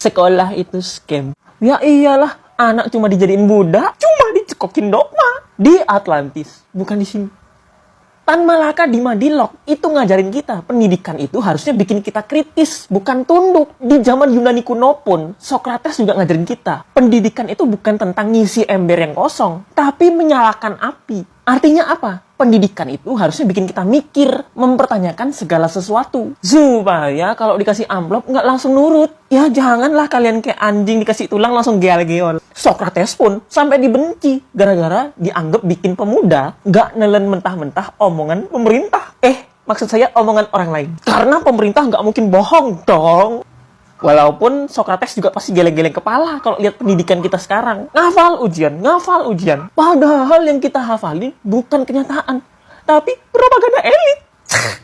Sekolah itu scam. Ya iyalah, anak cuma dijadiin budak, cuma dicekokin dogma. Di Atlantis, bukan di sini. Tan Malaka di Madilog itu ngajarin kita, pendidikan itu harusnya bikin kita kritis, bukan tunduk. Di zaman Yunani kuno pun, Socrates juga ngajarin kita, pendidikan itu bukan tentang ngisi ember yang kosong, tapi menyalakan api. Artinya apa? Pendidikan itu harusnya bikin kita mikir, mempertanyakan segala sesuatu. Supaya kalau dikasih amplop nggak langsung nurut. Ya janganlah kalian kayak anjing dikasih tulang langsung geol-geol. Socrates pun sampai dibenci gara-gara dianggap bikin pemuda nggak nelen mentah-mentah omongan pemerintah. Maksud saya omongan orang lain. Karena pemerintah nggak mungkin bohong dong. Walaupun Socrates juga pasti geleng-geleng kepala kalau lihat pendidikan kita sekarang. Ngafal ujian. Padahal yang kita hafalin bukan kenyataan, tapi propaganda elit.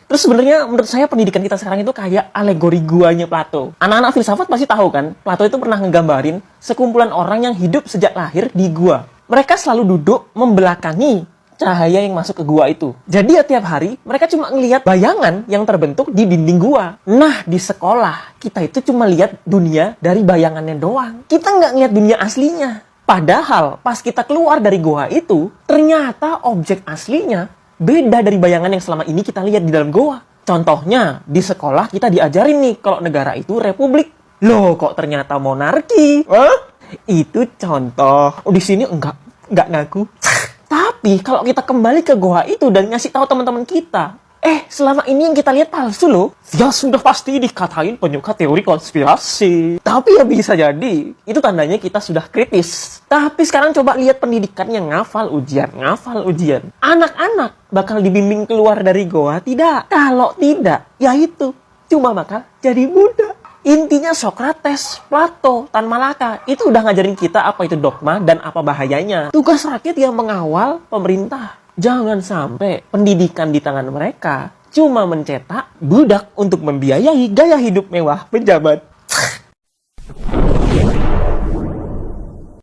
Terus sebenarnya menurut saya pendidikan kita sekarang itu kayak alegori guanya Plato. Anak-anak filsafat pasti tahu kan, Plato itu pernah ngegambarin sekumpulan orang yang hidup sejak lahir di gua. Mereka selalu duduk membelakangi cahaya yang masuk ke gua itu. Jadi ya tiap hari mereka cuma ngelihat bayangan yang terbentuk di dinding gua. Nah di sekolah kita itu cuma lihat dunia dari bayangannya doang. Kita nggak ngeliat dunia aslinya. Padahal pas kita keluar dari gua itu ternyata objek aslinya beda dari bayangan yang selama ini kita lihat di dalam gua. Contohnya di sekolah kita diajarin nih kalau negara itu republik. Loh kok ternyata monarki? Itu contoh. Di sini enggak ngaku. Tapi kalau kita kembali ke goa itu dan ngasih tahu teman-teman kita, selama ini yang kita lihat palsu loh. Ya sudah pasti dikatain penyuka teori konspirasi. Tapi ya bisa jadi itu tandanya kita sudah kritis. Tapi sekarang coba lihat pendidikan yang ngafal ujian. Anak-anak bakal dibimbing keluar dari goa tidak? Kalau tidak, ya itu cuma bakal jadi budak. Intinya Socrates, Plato, Tan Malaka itu udah ngajarin kita apa itu dogma dan apa bahayanya. Tugas rakyat yang mengawal pemerintah. Jangan sampai pendidikan di tangan mereka cuma mencetak budak untuk membiayai gaya hidup mewah pejabat.